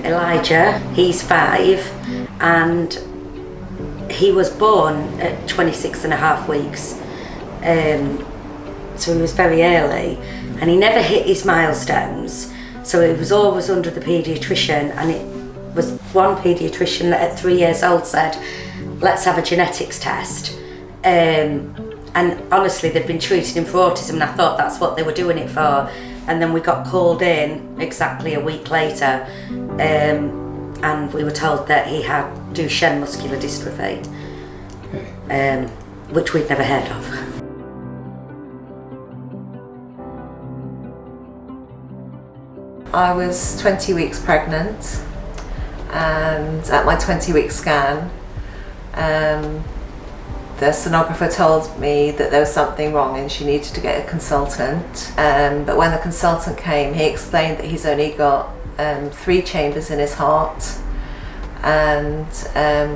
Elijah, he's 5, and he was born at 26 and a half weeks. So he was very early, and he never hit his milestones. So he was always under the paediatrician, and it was one paediatrician that at 3 years old said, let's have a genetics test. And honestly, they'd been treating him for autism, and I thought that's what they were doing it for. And then we got called in exactly a week later, and we were told that he had Duchenne muscular dystrophy, which we'd never heard of. I was 20 weeks pregnant, and at my 20-week scan, the sonographer told me that there was something wrong and she needed to get a consultant. But when the consultant came, he explained that he's only got 3 chambers in his heart, and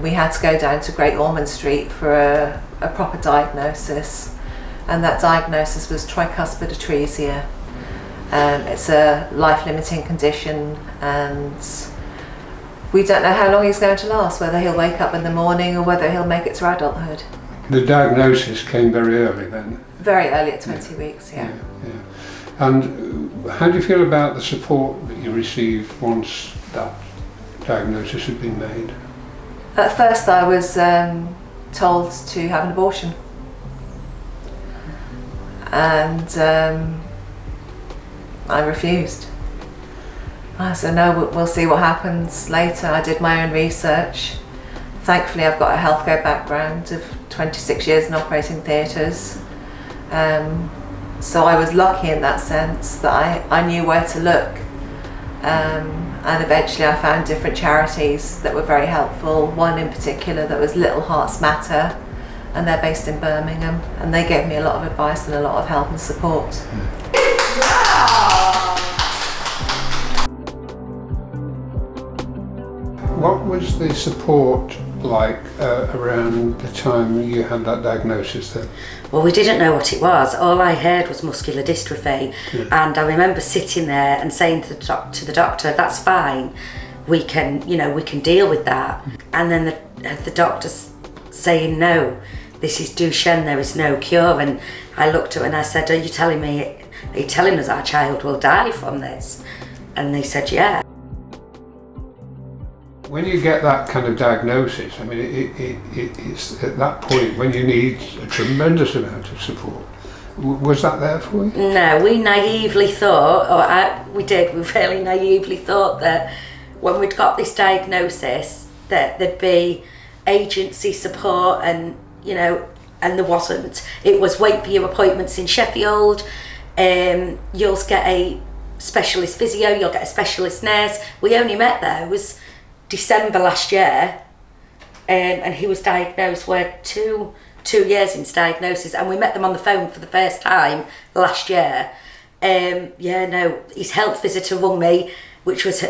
we had to go down to Great Ormond Street for a proper diagnosis, and that diagnosis was tricuspid atresia. It's a life-limiting condition, and we don't know how long he's going to last, whether he'll wake up in the morning or whether he'll make it to adulthood. The diagnosis came very early then? Very early, at 20 weeks, yeah. And how do you feel about the support that you received once that diagnosis had been made? At first I was told to have an abortion, and I refused. I said, no, we'll see what happens later. I did my own research. Thankfully, I've got a healthcare background of 26 years in operating theatres. So I was lucky in that sense that I knew where to look. And eventually I found different charities that were very helpful. One in particular that was Little Hearts Matter, and they're based in Birmingham, and they gave me a lot of advice and a lot of help and support. What was the support like around the time you had that diagnosis then? Well, we didn't know what it was. All I heard was muscular dystrophy, and I remember sitting there and saying to the doctor, "That's fine. We can deal with that." And then the doctor's saying, "No, this is Duchenne. There is no cure." And I looked at her and I said, "Are you telling us our child will die from this?" And they said, "Yeah." When you get that kind of diagnosis, I mean, it's at that point when you need a tremendous amount of support. Was that there for you? No, we naively thought, we really naively thought that when we'd got this diagnosis that there'd be agency support, and there wasn't. It was wait for your appointments in Sheffield, you'll get a specialist physio, you'll get a specialist nurse. We only met those December last year, and he was diagnosed. We're two years into diagnosis, and we met them on the phone for the first time last year. His health visitor rung me, which was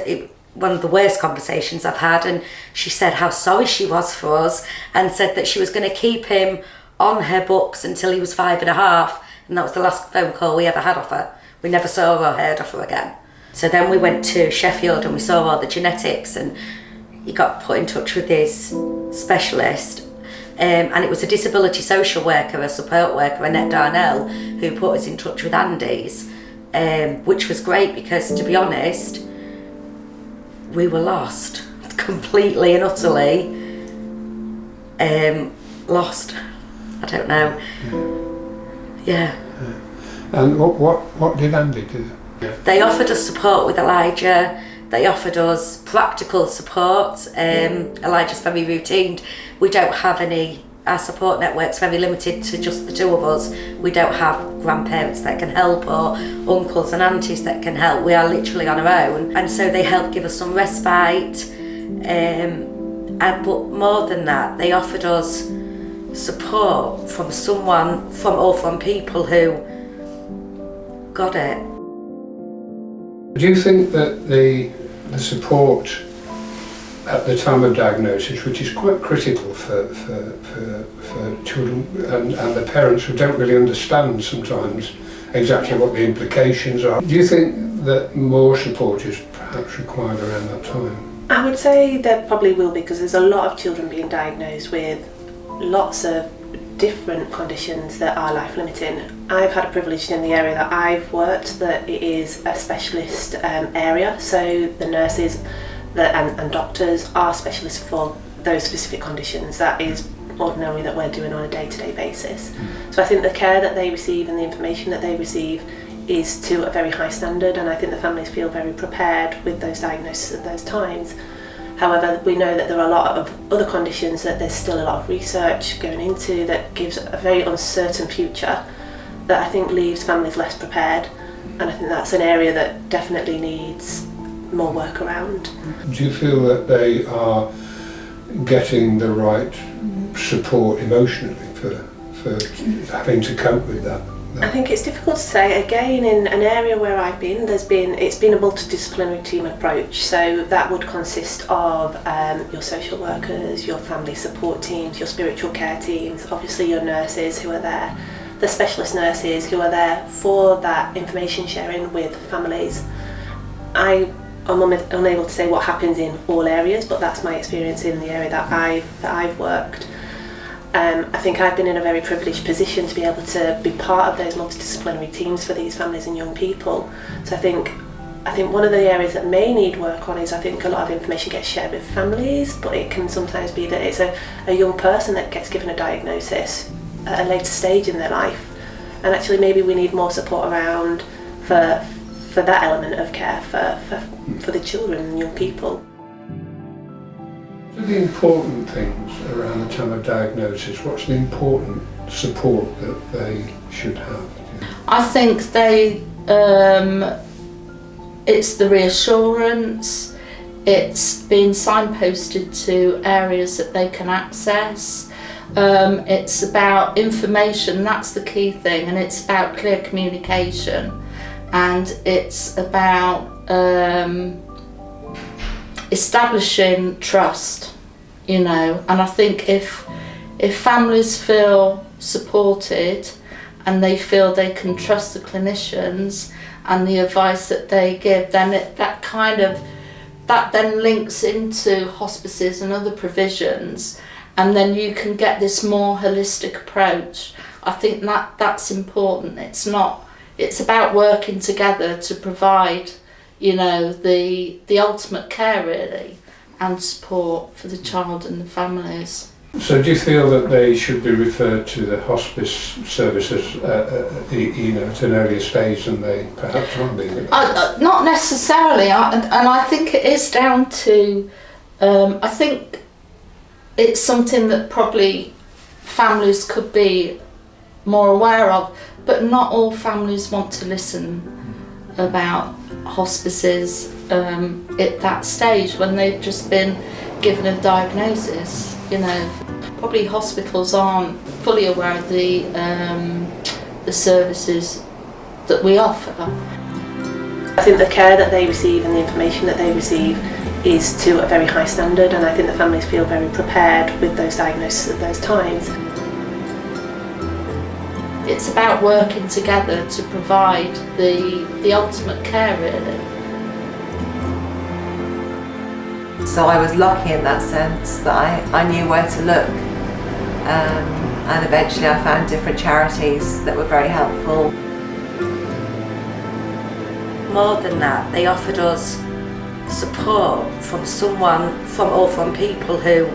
one of the worst conversations I've had, and she said how sorry she was for us, and said that she was going to keep him on her books until he was 5.5, and that was the last phone call we ever had of her. We never saw or heard of her again. So then we went to Sheffield and we saw all the genetics, and he got put in touch with his specialist, and it was a disability social worker, a support worker, Annette Darnell, who put us in touch with Andy's, which was great because, to be honest, we were lost, completely and utterly lost. I don't know. Yeah. And what did Andy do? They offered us support with Elijah. They offered us practical support. Elijah's very routine. We don't have our support network's very limited to just the 2 of us. We don't have grandparents that can help or uncles and aunties that can help. We are literally on our own. And so they helped give us some respite. But more than that, they offered us support from from people who got it. Do you think that the support at the time of diagnosis, which is quite critical for children and the parents who don't really understand sometimes exactly what the implications are. Do you think that more support is perhaps required around that time? I would say there probably will be, because there's a lot of children being diagnosed with lots of different conditions that are life limiting. I've had a privilege in the area that I've worked that it is a specialist area, so the nurses and doctors are specialists for those specific conditions. That is ordinarily that we're doing on a day-to-day basis. So I think the care that they receive and the information that they receive is to a very high standard, and I think the families feel very prepared with those diagnoses at those times. However, we know that there are a lot of other conditions that there's still a lot of research going into that gives a very uncertain future that I think leaves families less prepared, and I think that's an area that definitely needs more work around. Do you feel that they are getting the right support emotionally for having to cope with that? I think it's difficult to say. Again, in an area where I've been, it's been a multidisciplinary team approach. So that would consist of your social workers, your family support teams, your spiritual care teams, obviously your nurses who are there, the specialist nurses who are there for that information sharing with families. I'm unable to say what happens in all areas, but that's my experience in the area that I've worked. I think I've been in a very privileged position to be able to be part of those multidisciplinary teams for these families and young people. So I think one of the areas that may need work on is, I think a lot of information gets shared with families, but it can sometimes be that it's a young person that gets given a diagnosis at a later stage in their life, and actually maybe we need more support around for that element of care for the children and young people. What are the important things around the time of diagnosis? What's the important support that they should have? I think it's the reassurance, it's being signposted to areas that they can access, it's about information, that's the key thing, and it's about clear communication, and it's about establishing trust, and I think if families feel supported and they feel they can trust the clinicians and the advice that they give, then that then links into hospices and other provisions, and then you can get this more holistic approach. I think that's important. It's about working together to provide the ultimate care really, and support for the child and the families. So do you feel that they should be referred to the hospice services at an earlier stage than they perhaps might be? Not necessarily, and I think it is down to, I think it's something that probably families could be more aware of, but not all families want to listen about hospices at that stage when they've just been given a diagnosis. Probably hospitals aren't fully aware of the services that we offer. I think the care that they receive and the information that they receive is to a very high standard, and I think the families feel very prepared with those diagnoses at those times. It's about working together to provide the ultimate care really. So I was lucky in that sense that I knew where to look, and eventually I found different charities that were very helpful. More than that, they offered us support from people who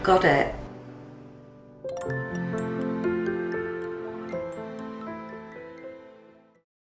got it.